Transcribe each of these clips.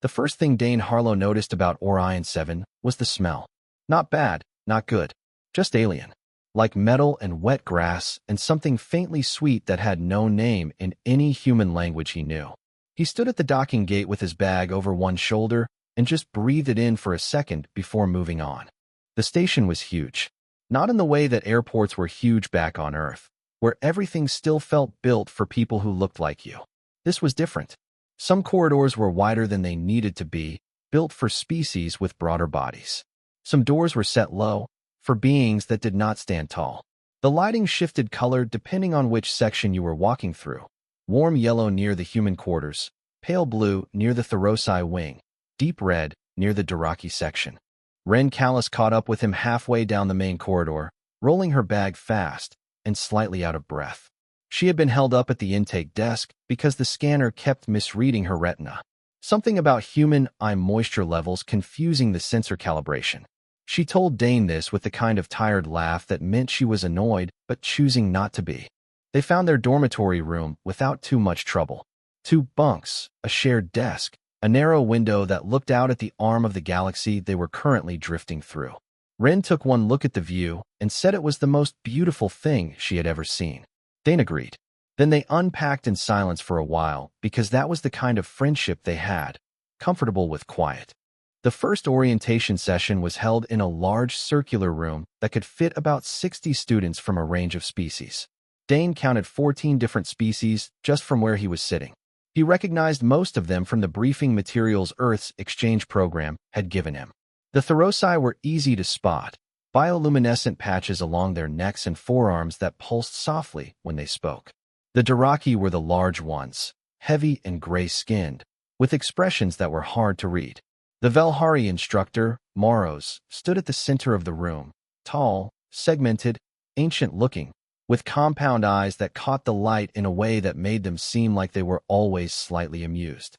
The first thing Dane Harlow noticed about Orion 7 was the smell. Not bad, not good, just alien. Like metal and wet grass and something faintly sweet that had no name in any human language he knew. He stood at the docking gate with his bag over one shoulder and just breathed it in for a second before moving on. The station was huge. Not in the way that airports were huge back on Earth, where everything still felt built for people who looked like you. This was different. Some corridors were wider than they needed to be, built for species with broader bodies. Some doors were set low, for beings that did not stand tall. The lighting shifted color depending on which section you were walking through. Warm yellow near the human quarters, pale blue near the Thoraci wing, deep red near the Doraki section. Ren Callis caught up with him halfway down the main corridor, rolling her bag fast and slightly out of breath. She had been held up at the intake desk because the scanner kept misreading her retina. Something about human eye moisture levels confusing the sensor calibration. She told Dane this with the kind of tired laugh that meant she was annoyed but choosing not to be. They found their dormitory room without too much trouble. 2 bunks, a shared desk, a narrow window that looked out at the arm of the galaxy they were currently drifting through. Ren took one look at the view and said it was the most beautiful thing she had ever seen. Dane agreed. Then they unpacked in silence for a while because that was the kind of friendship they had, comfortable with quiet. The first orientation session was held in a large circular room that could fit about 60 students from a range of species. Dane counted 14 different species just from where he was sitting. He recognized most of them from the briefing materials Earth's exchange program had given him. The Thoraci were easy to spot, bioluminescent patches along their necks and forearms that pulsed softly when they spoke. The Doraki were the large ones, heavy and gray-skinned, with expressions that were hard to read. The Velhari instructor, Moros, stood at the center of the room, tall, segmented, ancient-looking, with compound eyes that caught the light in a way that made them seem like they were always slightly amused.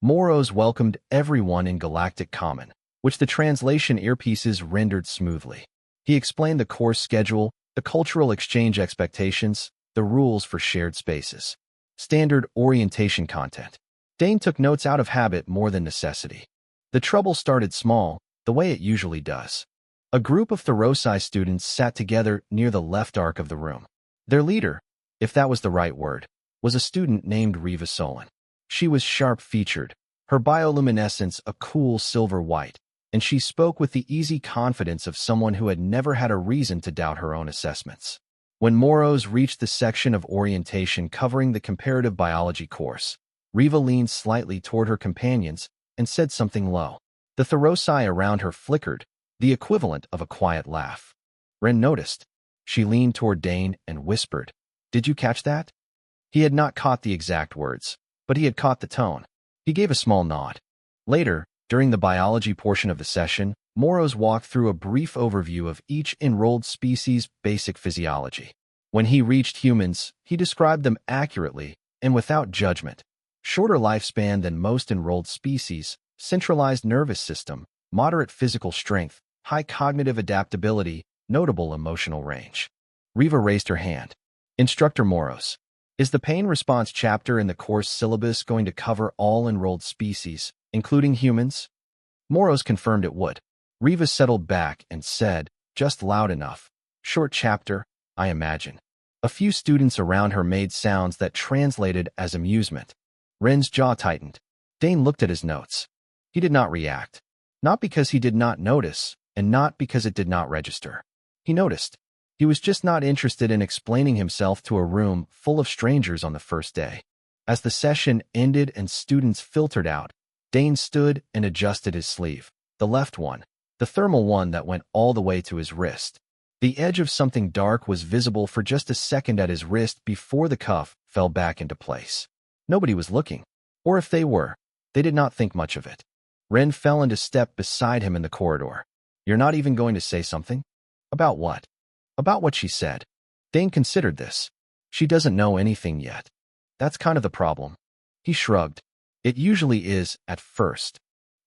Moros welcomed everyone in Galactic Common, which the translation earpieces rendered smoothly. He explained the course schedule, the cultural exchange expectations, the rules for shared spaces. Standard orientation content. Dane took notes out of habit more than necessity. The trouble started small, the way it usually does. A group of Thoraci students sat together near the left arc of the room. Their leader, if that was the right word, was a student named Riva Solon. She was sharp-featured, her bioluminescence a cool silver white, and she spoke with the easy confidence of someone who had never had a reason to doubt her own assessments. When Moros reached the section of orientation covering the comparative biology course, Riva leaned slightly toward her companions and said something low. The Thoraci around her flickered, the equivalent of a quiet laugh. Ren noticed. She leaned toward Dane and whispered, "Did you catch that?" He had not caught the exact words, but he had caught the tone. He gave a small nod. Later, during the biology portion of the session, Moros walked through a brief overview of each enrolled species' basic physiology. When he reached humans, he described them accurately and without judgment. Shorter lifespan than most enrolled species, centralized nervous system, moderate physical strength, high cognitive adaptability, notable emotional range. Riva raised her hand. Instructor Moros, is the pain response chapter in the course syllabus going to cover all enrolled species, including humans? Moros confirmed it would. Riva settled back and said, just loud enough, "Short chapter, I imagine." A few students around her made sounds that translated as amusement. Ren's jaw tightened. Dane looked at his notes. He did not react. Not because he did not notice, and not because it did not register. He noticed. He was just not interested in explaining himself to a room full of strangers on the first day. As the session ended and students filtered out, Dane stood and adjusted his sleeve, the left one, the thermal one that went all the way to his wrist. The edge of something dark was visible for just a second at his wrist before the cuff fell back into place. Nobody was looking, or if they were, they did not think much of it. Ren fell into step beside him in the corridor. "You're not even going to say something?" "About what?" "About what she said." Dane considered this. "She doesn't know anything yet. That's kind of the problem." He shrugged. "It usually is, at first."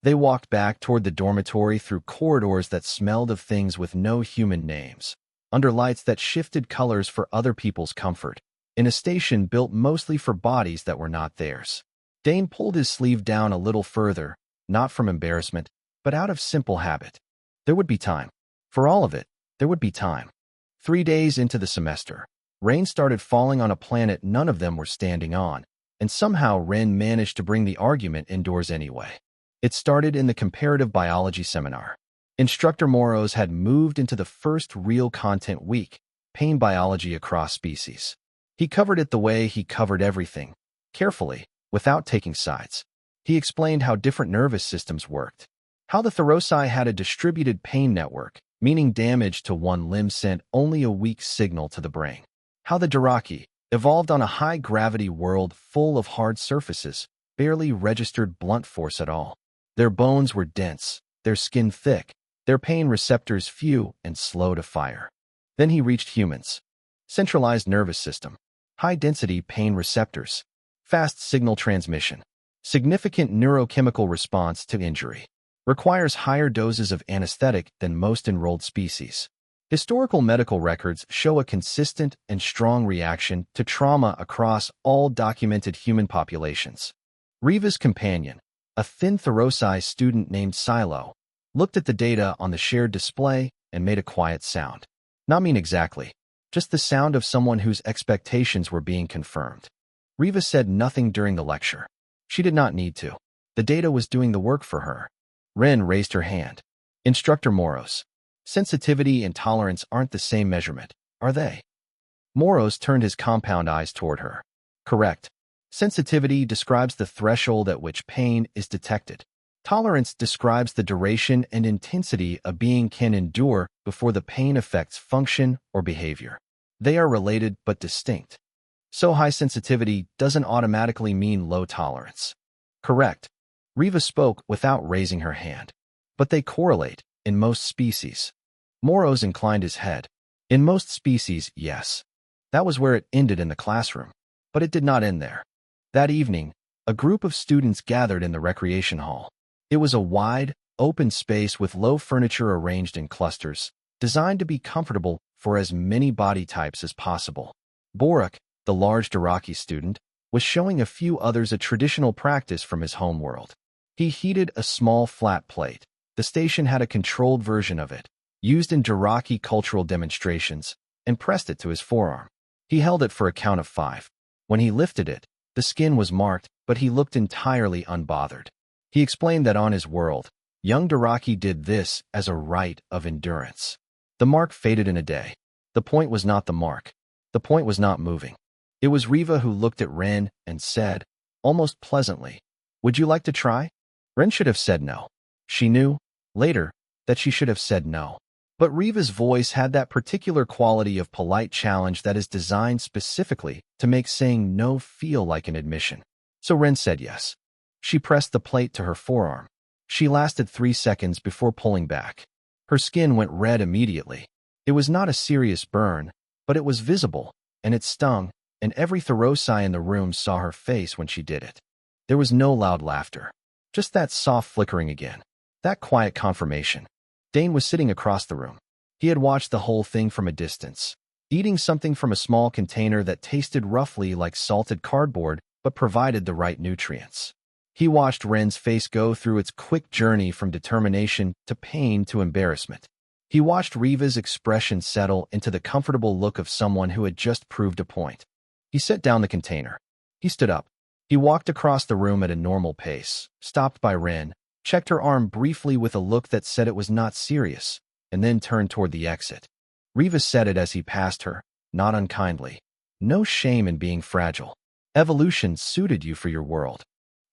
They walked back toward the dormitory through corridors that smelled of things with no human names, under lights that shifted colors for other people's comfort, in a station built mostly for bodies that were not theirs. Dane pulled his sleeve down a little further, not from embarrassment, but out of simple habit. There would be time. For all of it, there would be time. 3 days into the semester, rain started falling on a planet none of them were standing on, and somehow Ren managed to bring the argument indoors anyway. It started in the comparative biology seminar. Instructor Moros had moved into the first real content week, pain biology across species. He covered it the way he covered everything, carefully, without taking sides. He explained how different nervous systems worked, how the thoraci had a distributed pain network, meaning damage to one limb sent only a weak signal to the brain, how the Daraki evolved on a high-gravity world full of hard surfaces, barely registered blunt force at all. Their bones were dense, their skin thick, their pain receptors few and slow to fire. Then he reached humans. Centralized nervous system, high-density pain receptors, fast signal transmission, significant neurochemical response to injury, requires higher doses of anesthetic than most enrolled species. Historical medical records show a consistent and strong reaction to trauma across all documented human populations. Riva's companion, a thin thoraci student named Silo, looked at the data on the shared display and made a quiet sound. Not mean exactly, just the sound of someone whose expectations were being confirmed. Riva said nothing during the lecture. She did not need to. The data was doing the work for her. Ren raised her hand. Instructor Moros, sensitivity and tolerance aren't the same measurement, are they? Moros turned his compound eyes toward her. Correct. Sensitivity describes the threshold at which pain is detected. Tolerance describes the duration and intensity a being can endure before the pain affects function or behavior. They are related but distinct. So high sensitivity doesn't automatically mean low tolerance. Correct. Riva spoke without raising her hand. But they correlate in most species. Moros inclined his head. In most species, yes. That was where it ended in the classroom. But it did not end there. That evening, a group of students gathered in the recreation hall. It was a wide, open space with low furniture arranged in clusters, designed to be comfortable for as many body types as possible. Borak, the large Daraki student, was showing a few others a traditional practice from his homeworld. He heated a small flat plate. The station had a controlled version of it, used in Daraki cultural demonstrations, and pressed it to his forearm. He held it for a count of 5. When he lifted it, the skin was marked, but he looked entirely unbothered. He explained that on his world, young Daraki did this as a rite of endurance. The mark faded in a day. The point was not the mark. The point was not moving. It was Riva who looked at Ren and said, almost pleasantly, "Would you like to try?" Ren should have said no. She knew, later, that she should have said no. But Riva's voice had that particular quality of polite challenge that is designed specifically to make saying no feel like an admission. So Ren said yes. She pressed the plate to her forearm. She lasted 3 seconds before pulling back. Her skin went red immediately. It was not a serious burn, but it was visible, and it stung, and every thoraci in the room saw her face when she did it. There was no loud laughter. Just that soft flickering again. That quiet confirmation. Dane was sitting across the room. He had watched the whole thing from a distance, eating something from a small container that tasted roughly like salted cardboard but provided the right nutrients. He watched Ren's face go through its quick journey from determination to pain to embarrassment. He watched Riva's expression settle into the comfortable look of someone who had just proved a point. He set down the container. He stood up. He walked across the room at a normal pace, stopped by Ren, checked her arm briefly with a look that said it was not serious, and then turned toward the exit. Riva said it as he passed her, not unkindly. No shame in being fragile. Evolution suited you for your world.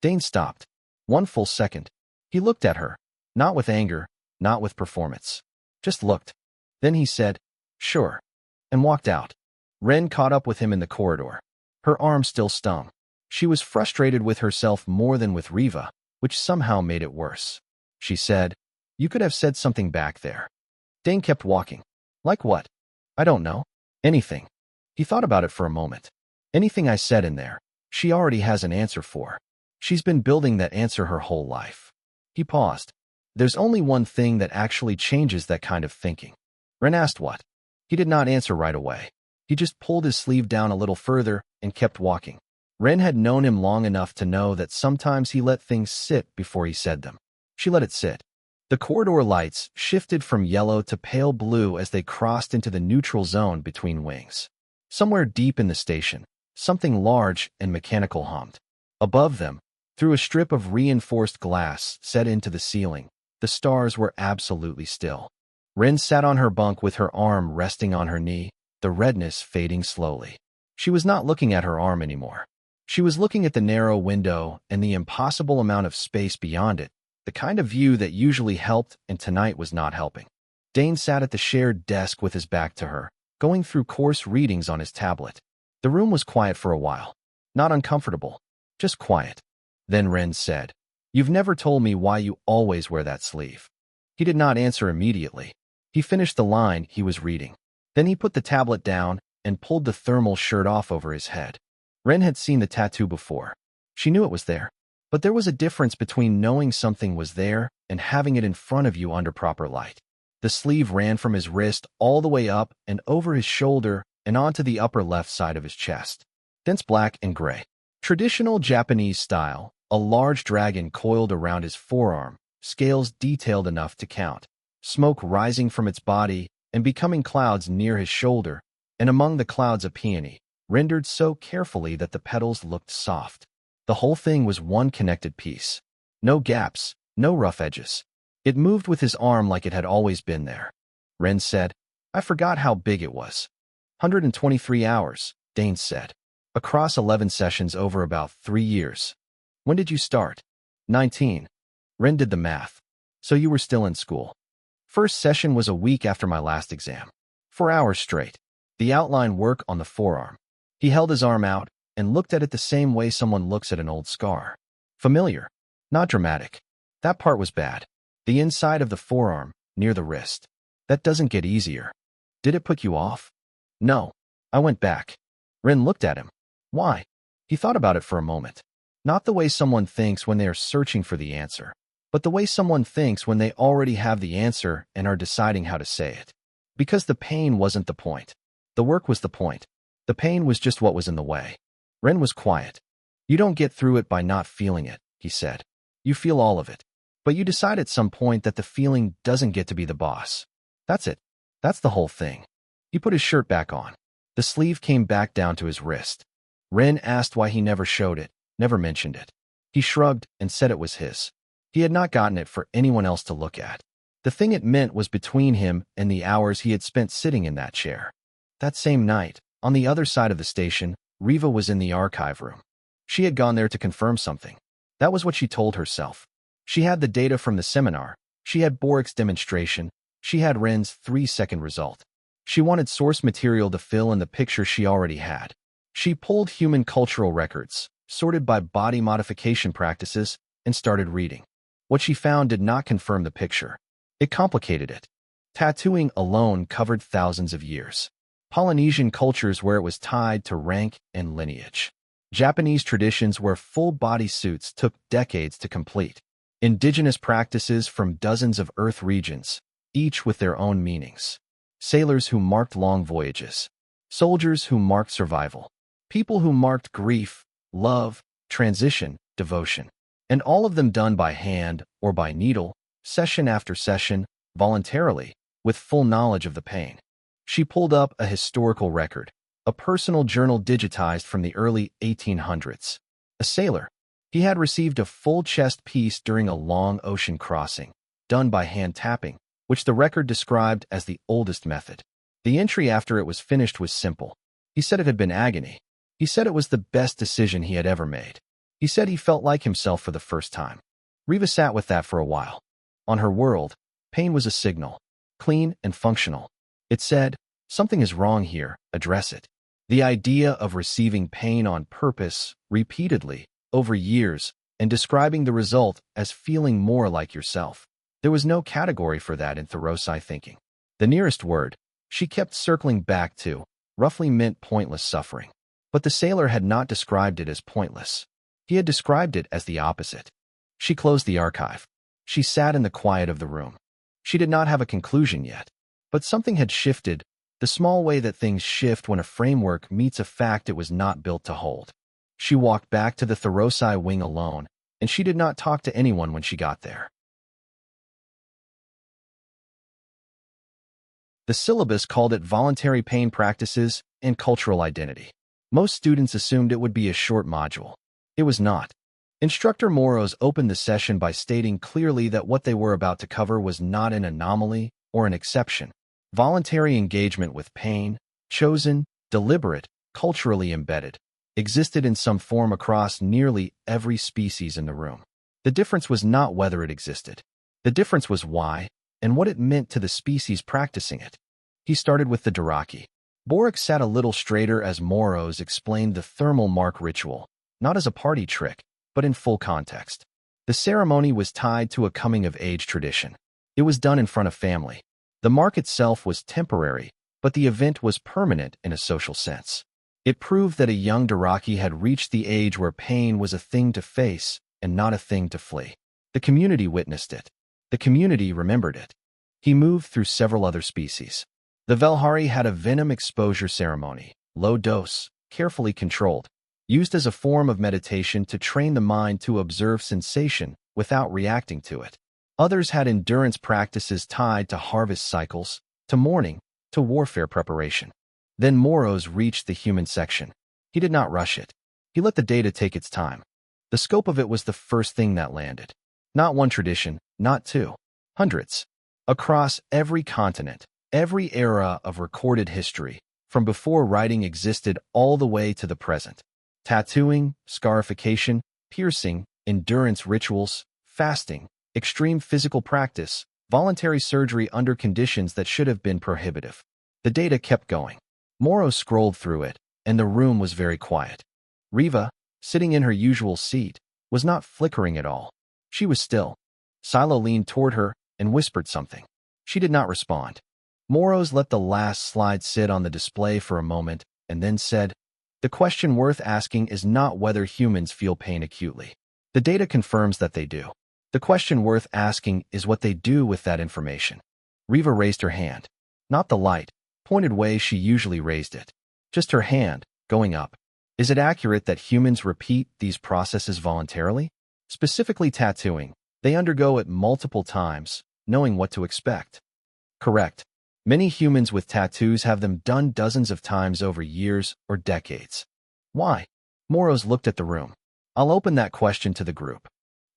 Dane stopped. 1 full second. He looked at her, not with anger, not with performance. Just looked. Then he said, "Sure," and walked out. Ren caught up with him in the corridor. Her arm still stung. She was frustrated with herself more than with Riva, which somehow made it worse. She said, "You could have said something back there." Dane kept walking. "Like what?" "I don't know. Anything." He thought about it for a moment. "Anything I said in there, she already has an answer for. She's been building that answer her whole life." He paused. "There's only one thing that actually changes that kind of thinking." Ren asked what. He did not answer right away. He just pulled his sleeve down a little further and kept walking. Ren had known him long enough to know that sometimes he let things sit before he said them. She let it sit. The corridor lights shifted from yellow to pale blue as they crossed into the neutral zone between wings. Somewhere deep in the station, something large and mechanical hummed. Above them, through a strip of reinforced glass set into the ceiling, the stars were absolutely still. Rin sat on her bunk with her arm resting on her knee, the redness fading slowly. She was not looking at her arm anymore. She was looking at the narrow window and the impossible amount of space beyond it, the kind of view that usually helped and tonight was not helping. Dane sat at the shared desk with his back to her, going through course readings on his tablet. The room was quiet for a while. Not uncomfortable, just quiet. Then Ren said, "You've never told me why you always wear that sleeve." He did not answer immediately. He finished the line he was reading. Then he put the tablet down and pulled the thermal shirt off over his head. Ren had seen the tattoo before. She knew it was there. But there was a difference between knowing something was there and having it in front of you under proper light. The sleeve ran from his wrist all the way up and over his shoulder and onto the upper left side of his chest. Dense black and gray. Traditional Japanese style, a large dragon coiled around his forearm, scales detailed enough to count, smoke rising from its body and becoming clouds near his shoulder, and among the clouds a peony, rendered so carefully that the petals looked soft. The whole thing was one connected piece. No gaps, no rough edges. It moved with his arm like it had always been there. Ren said, "I forgot how big it was." 123 hours, Dane said. Across 11 sessions over about 3 years. When did you start? 19. Ren did the math. So you were still in school. First session was a week after my last exam. 4 hours straight. The outline work on the forearm. He held his arm out and looked at it the same way someone looks at an old scar. Familiar, not dramatic. That part was bad. The inside of the forearm, near the wrist. That doesn't get easier. Did it put you off? No. I went back. Ren looked at him. Why? He thought about it for a moment. Not the way someone thinks when they are searching for the answer, but the way someone thinks when they already have the answer and are deciding how to say it. Because the pain wasn't the point. The work was the point. The pain was just what was in the way. Ren was quiet. You don't get through it by not feeling it, he said. You feel all of it. But you decide at some point that the feeling doesn't get to be the boss. That's it. That's the whole thing. He put his shirt back on. The sleeve came back down to his wrist. Ren asked why he never showed it, never mentioned it. He shrugged and said it was his. He had not gotten it for anyone else to look at. The thing it meant was between him and the hours he had spent sitting in that chair. That same night, on the other side of the station, Riva was in the archive room. She had gone there to confirm something. That was what she told herself. She had the data from the seminar. She had Borik's demonstration. She had Ren's 3-second result. She wanted source material to fill in the picture she already had. She pulled human cultural records, sorted by body modification practices, and started reading. What she found did not confirm the picture. It complicated it. Tattooing alone covered thousands of years. Polynesian cultures where it was tied to rank and lineage. Japanese traditions where full body suits took decades to complete. Indigenous practices from dozens of Earth regions, each with their own meanings. Sailors who marked long voyages. Soldiers who marked survival. People who marked grief, love, transition, devotion. And all of them done by hand or by needle, session after session, voluntarily, with full knowledge of the pain. She pulled up a historical record, a personal journal digitized from the early 1800s. A sailor. He had received a full chest piece during a long ocean crossing, done by hand tapping, which the record described as the oldest method. The entry after it was finished was simple. He said it had been agony. He said it was the best decision he had ever made. He said he felt like himself for the first time. Riva sat with that for a while. On her world, pain was a signal, clean and functional. It said, something is wrong here, address it. The idea of receiving pain on purpose, repeatedly, over years, and describing the result as feeling more like yourself. There was no category for that in Thoreau-Psi thinking. The nearest word, she kept circling back to, roughly meant pointless suffering. But the sailor had not described it as pointless. He had described it as the opposite. She closed the archive. She sat in the quiet of the room. She did not have a conclusion yet. But something had shifted, the small way that things shift when a framework meets a fact it was not built to hold. She walked back to the Thoreau-Psi wing alone, and she did not talk to anyone when she got there. The syllabus called it voluntary pain practices and cultural identity. Most students assumed it would be a short module. It was not. Instructor Moros opened the session by stating clearly that what they were about to cover was not an anomaly or an exception. Voluntary engagement with pain, chosen, deliberate, culturally embedded, existed in some form across nearly every species in the room. The difference was not whether it existed. The difference was why and what it meant to the species practicing it. He started with the Daraki. Boric sat a little straighter as Moros explained the thermal mark ritual, not as a party trick, but in full context. The ceremony was tied to a coming-of-age tradition. It was done in front of family. The mark itself was temporary, but the event was permanent in a social sense. It proved that a young Daraki had reached the age where pain was a thing to face and not a thing to flee. The community witnessed it. The community remembered it. He moved through several other species. The Velhari had a venom exposure ceremony, low dose, carefully controlled, used as a form of meditation to train the mind to observe sensation without reacting to it. Others had endurance practices tied to harvest cycles, to mourning, to warfare preparation. Then Moros reached the human section. He did not rush it. He let the data take its time. The scope of it was the first thing that landed. Not one tradition, not two. Hundreds. Across every continent, every era of recorded history, from before writing existed all the way to the present. Tattooing, scarification, piercing, endurance rituals, fasting, extreme physical practice, voluntary surgery under conditions that should have been prohibitive. The data kept going. Moro scrolled through it, and the room was very quiet. Riva, sitting in her usual seat, was not flickering at all. She was still. Silo leaned toward her and whispered something. She did not respond. Moros let the last slide sit on the display for a moment and then said, "The question worth asking is not whether humans feel pain acutely. The data confirms that they do. The question worth asking is what they do with that information." Riva raised her hand. Not the light, pointed way she usually raised it. Just her hand, going up. Is it accurate that humans repeat these processes voluntarily? Specifically tattooing, they undergo it multiple times, knowing what to expect. Correct. Many humans with tattoos have them done dozens of times over years or decades. Why? Moros looked at the room. I'll open that question to the group.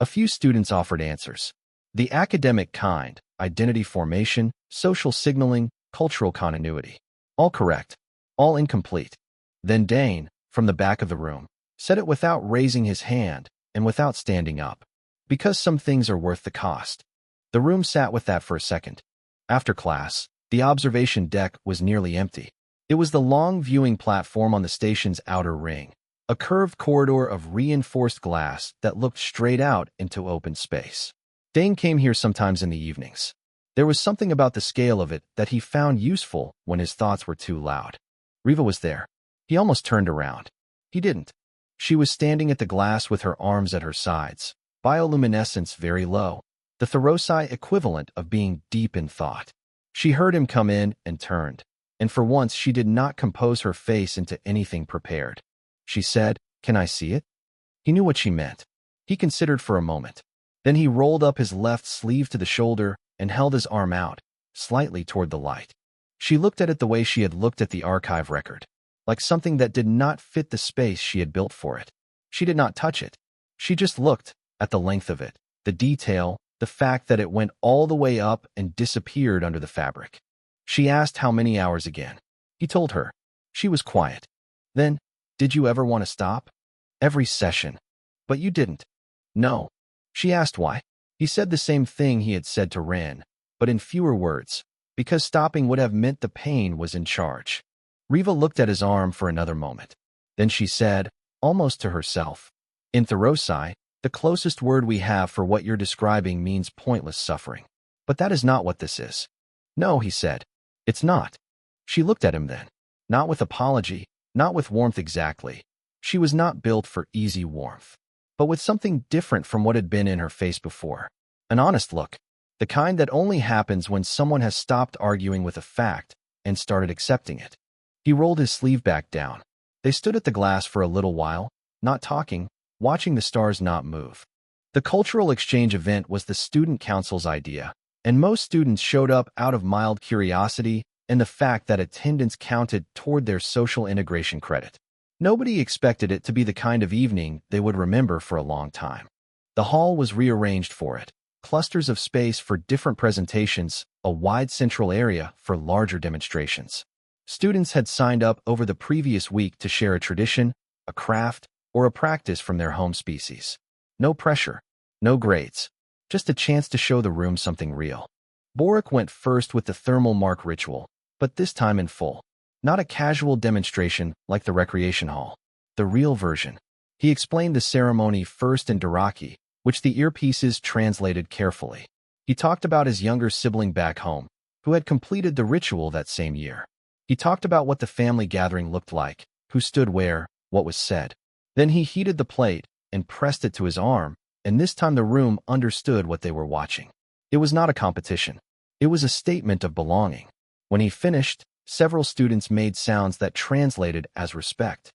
A few students offered answers. The academic kind, identity formation, social signaling, cultural continuity. All correct. All incomplete. Then Dane, from the back of the room, said it without raising his hand and without standing up. Because some things are worth the cost. The room sat with that for a second. After class, the observation deck was nearly empty. It was the long viewing platform on the station's outer ring, a curved corridor of reinforced glass that looked straight out into open space. Dane came here sometimes in the evenings. There was something about the scale of it that he found useful when his thoughts were too loud. Riva was there. He almost turned around. He didn't. She was standing at the glass with her arms at her sides, bioluminescence very low, the Thoraci equivalent of being deep in thought. She heard him come in and turned, and for once she did not compose her face into anything prepared. She said, "Can I see it?" He knew what she meant. He considered for a moment. Then he rolled up his left sleeve to the shoulder and held his arm out, slightly toward the light. She looked at it the way she had looked at the archive record, like something that did not fit the space she had built for it. She did not touch it. She just looked at the length of it, the detail, the fact that it went all the way up and disappeared under the fabric. She asked how many hours again. He told her. She was quiet. Then, "Did you ever want to stop?" "Every session." "But you didn't." "No." She asked why. He said the same thing he had said to Ren, but in fewer words, because stopping would have meant the pain was in charge. Riva looked at his arm for another moment. Then she said, almost to herself, "In Thoraci, the closest word we have for what you're describing means pointless suffering. But that is not what this is." "No," he said. "It's not." She looked at him then. Not with apology, not with warmth exactly. She was not built for easy warmth, but with something different from what had been in her face before. An honest look. The kind that only happens when someone has stopped arguing with a fact and started accepting it. He rolled his sleeve back down. They stood at the glass for a little while, not talking, watching the stars not move. The cultural exchange event was the student council's idea, and most students showed up out of mild curiosity and the fact that attendance counted toward their social integration credit. Nobody expected it to be the kind of evening they would remember for a long time. The hall was rearranged for it. Clusters of space for different presentations, a wide central area for larger demonstrations. Students had signed up over the previous week to share a tradition, a craft, or a practice from their home species. No pressure, no grades, just a chance to show the room something real. Boric went first with the thermal mark ritual, but this time in full. Not a casual demonstration like the recreation hall. The real version. He explained the ceremony first in Dothraki, which the earpieces translated carefully. He talked about his younger sibling back home, who had completed the ritual that same year. He talked about what the family gathering looked like, who stood where, what was said. Then he heated the plate and pressed it to his arm, and this time the room understood what they were watching. It was not a competition. It was a statement of belonging. When he finished, several students made sounds that translated as respect.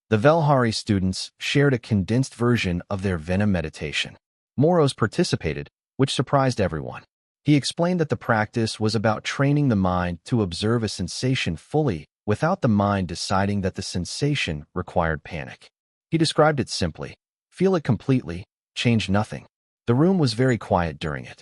The Velhari students shared a condensed version of their Venom meditation. Moros participated, which surprised everyone. He explained that the practice was about training the mind to observe a sensation fully without the mind deciding that the sensation required panic. He described it simply. Feel it completely, change nothing. The room was very quiet during it.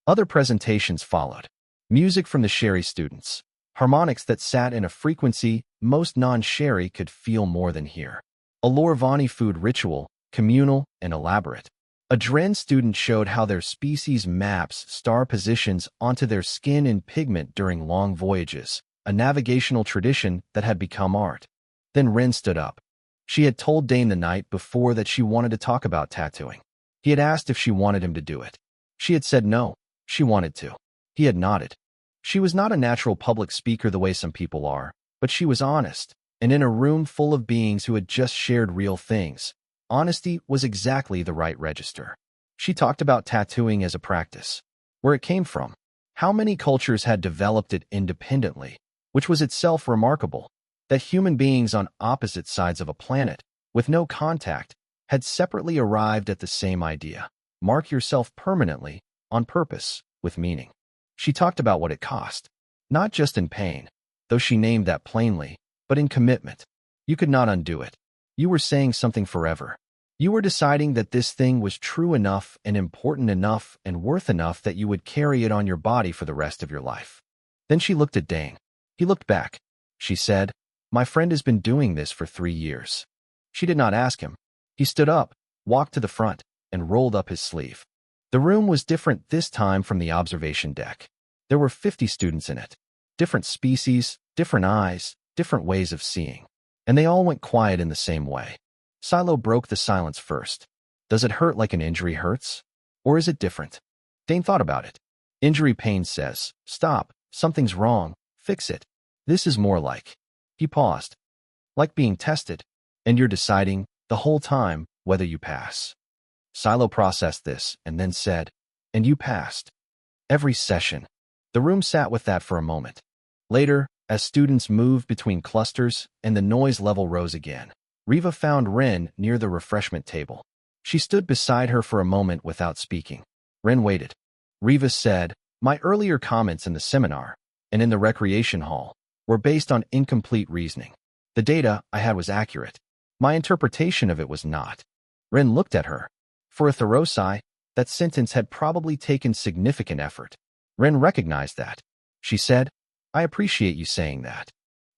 Other presentations followed. Music from the Sherry students. Harmonics that sat in a frequency most non-Sherry could feel more than hear. A Lorvani food ritual, communal and elaborate. A Dren student showed how their species maps star positions onto their skin in pigment during long voyages, a navigational tradition that had become art. Then Ren stood up. She had told Dane the night before that she wanted to talk about tattooing. He had asked if she wanted him to do it. She had said no, she wanted to. He had nodded. She was not a natural public speaker the way some people are, but she was honest, and in a room full of beings who had just shared real things, honesty was exactly the right register. She talked about tattooing as a practice, where it came from, how many cultures had developed it independently, which was itself remarkable, that human beings on opposite sides of a planet, with no contact, had separately arrived at the same idea. Mark yourself permanently, on purpose, with meaning. She talked about what it cost, not just in pain, though she named that plainly, but in commitment. You could not undo it. You were saying something forever. You were deciding that this thing was true enough and important enough and worth enough that you would carry it on your body for the rest of your life. Then she looked at Dane. He looked back. She said, "My friend has been doing this for 3 years." She did not ask him. He stood up, walked to the front, and rolled up his sleeve. The room was different this time from the observation deck. There were 50 students in it. Different species, different eyes, different ways of seeing. And they all went quiet in the same way. Silo broke the silence first. Does it hurt like an injury hurts? Or is it different? Dane thought about it. Injury pain says, stop, something's wrong, fix it. This is more like. He paused. Like being tested. And you're deciding, the whole time, whether you pass. Silo processed this and then said, and you passed. Every session. The room sat with that for a moment. Later, as students moved between clusters and the noise level rose again, Riva found Ren near the refreshment table. She stood beside her for a moment without speaking. Ren waited. Riva said, my earlier comments in the seminar and in the recreation hall were based on incomplete reasoning. The data I had was accurate. My interpretation of it was not. Ren looked at her. For a Thoros, that sentence had probably taken significant effort. Ren recognized that. She said, I appreciate you saying that.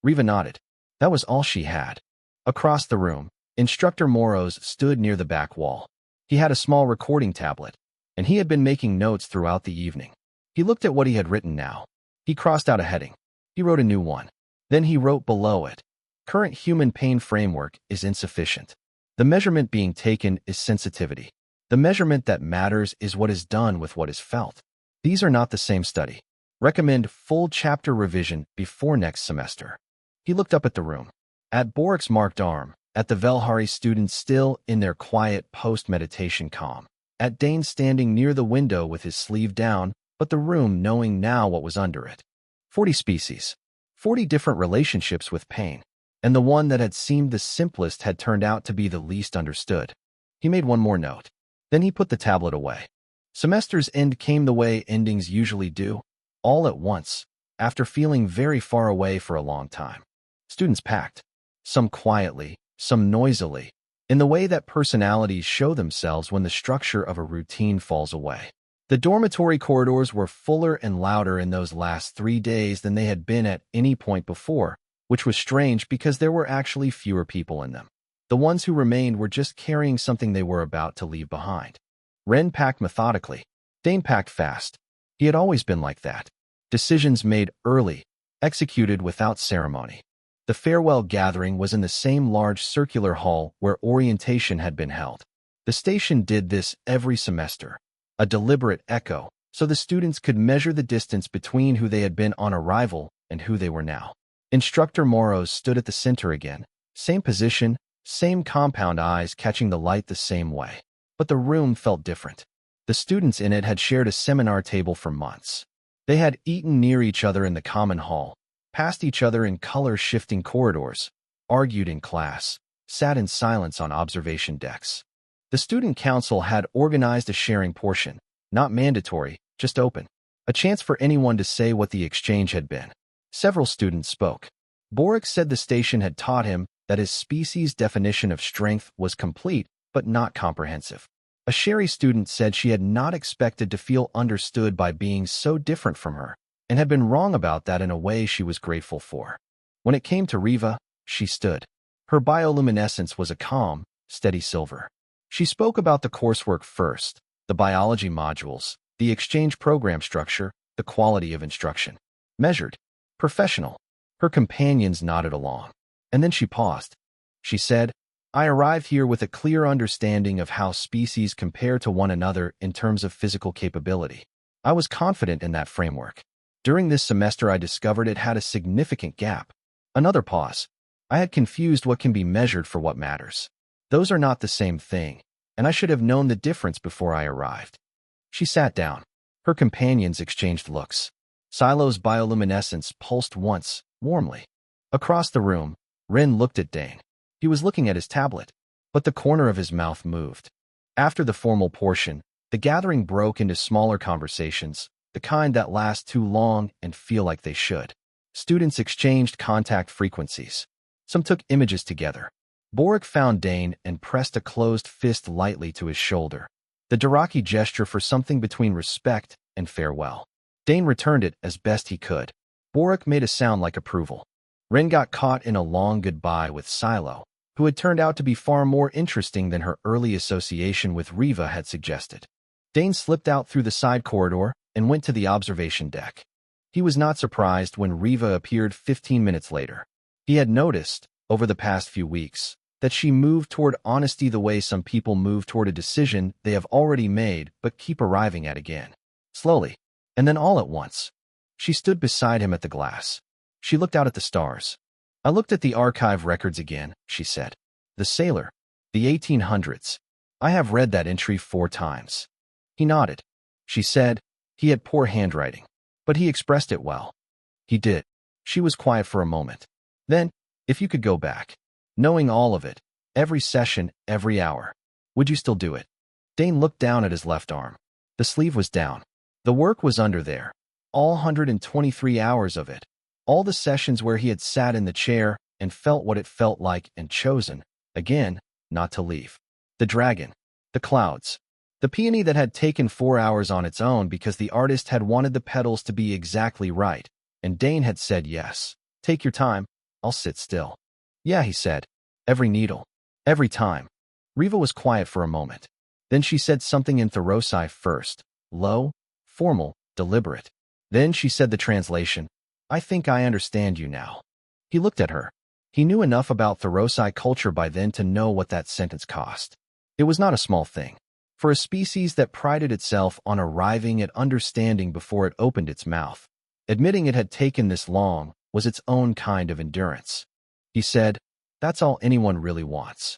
Riva nodded. That was all she had. Across the room, Instructor Moros stood near the back wall. He had a small recording tablet, and he had been making notes throughout the evening. He looked at what he had written now. He crossed out a heading. He wrote a new one. Then he wrote below it, current human pain framework is insufficient. The measurement being taken is sensitivity. The measurement that matters is what is done with what is felt. These are not the same study. Recommend full chapter revision before next semester. He looked up at the room. At Borik's marked arm, at the Velhari students still in their quiet post-meditation calm, at Dane standing near the window with his sleeve down, but the room knowing now what was under it. 40 species. 40 different relationships with pain. And the one that had seemed the simplest had turned out to be the least understood. He made one more note. Then he put the tablet away. Semester's end came the way endings usually do, all at once. after feeling very far away for a long time. Students packed, some quietly, some noisily, in the way that personalities show themselves when the structure of a routine falls away. The dormitory corridors were fuller and louder in those last 3 days than they had been at any point before, which was strange because there were actually fewer people in them. The ones who remained were just carrying something they were about to leave behind. Ren packed methodically. Dane packed fast. He had always been like that. Decisions made early, executed without ceremony. The farewell gathering was in the same large circular hall where orientation had been held. The station did this every semester, a deliberate echo, so the students could measure the distance between who they had been on arrival and who they were now. Instructor Moros stood at the center again, same position, same compound eyes catching the light the same way. But the room felt different. The students in it had shared a seminar table for months. They had eaten near each other in the common hall, passed each other in color-shifting corridors, argued in class, sat in silence on observation decks. The student council had organized a sharing portion, not mandatory, just open. A chance for anyone to say what the exchange had been. Several students spoke. Boric said the station had taught him that his species' definition of strength was complete but not comprehensive. A Sherry student said she had not expected to feel understood by being so different from her, and had been wrong about that in a way she was grateful for. When it came to Riva, she stood. Her bioluminescence was a calm, steady silver. She spoke about the coursework first, the biology modules, the exchange program structure, the quality of instruction. Measured. Professional. Her companions nodded along. And then she paused. She said, I arrived here with a clear understanding of how species compare to one another in terms of physical capability. I was confident in that framework. During this semester, I discovered it had a significant gap. Another pause. I had confused what can be measured for what matters. Those are not the same thing, and I should have known the difference before I arrived. She sat down. Her companions exchanged looks. Silo's bioluminescence pulsed once, warmly. Across the room, Ren looked at Dane. He was looking at his tablet, but the corner of his mouth moved. After the formal portion, the gathering broke into smaller conversations, the kind that last too long and feel like they should. Students exchanged contact frequencies. Some took images together. Boric found Dane and pressed a closed fist lightly to his shoulder, the Daraki gesture for something between respect and farewell. Dane returned it as best he could. Boric made a sound like approval. Ren got caught in a long goodbye with Silo, who had turned out to be far more interesting than her early association with Riva had suggested. Dane slipped out through the side corridor and went to the observation deck. He was not surprised when Riva appeared 15 minutes later. He had noticed, over the past few weeks, that she moved toward honesty the way some people move toward a decision they have already made but keep arriving at again. Slowly, and then all at once. She stood beside him at the glass. She looked out at the stars. I looked at the archive records again, she said. The sailor. The 1800s. I have read that entry 4 times. He nodded. She said, he had poor handwriting, but he expressed it well. He did. She was quiet for a moment. Then, if you could go back, knowing all of it, every session, every hour, would you still do it? Dane looked down at his left arm. The sleeve was down. The work was under there. All 123 hours of it. All the sessions where he had sat in the chair and felt what it felt like and chosen, again, not to leave. The dragon. The clouds. The peony that had taken 4 hours on its own because the artist had wanted the petals to be exactly right, and Dane had said yes. Take your time, I'll sit still. Yeah, he said. Every needle. Every time. Riva was quiet for a moment. Then she said something in Thorisai first, low, formal, deliberate. Then she said the translation. I think I understand you now. He looked at her. He knew enough about Thorisai culture by then to know what that sentence cost. It was not a small thing. For a species that prided itself on arriving at understanding before it opened its mouth, admitting it had taken this long was its own kind of endurance. He said, that's all anyone really wants.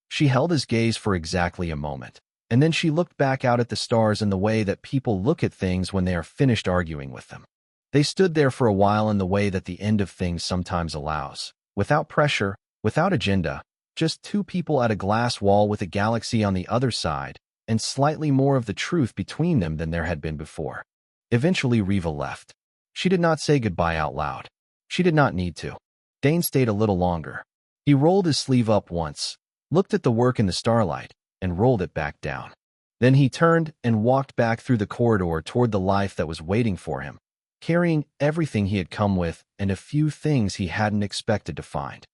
She held his gaze for exactly a moment, and then she looked back out at the stars in the way that people look at things when they are finished arguing with them. They stood there for a while in the way that the end of things sometimes allows, without pressure, without agenda, just 2 people at a glass wall with a galaxy on the other side, and slightly more of the truth between them than there had been before. Eventually Riva left. She did not say goodbye out loud. She did not need to. Dane stayed a little longer. He rolled his sleeve up once, looked at the work in the starlight, and rolled it back down. Then he turned and walked back through the corridor toward the life that was waiting for him, carrying everything he had come with and a few things he hadn't expected to find.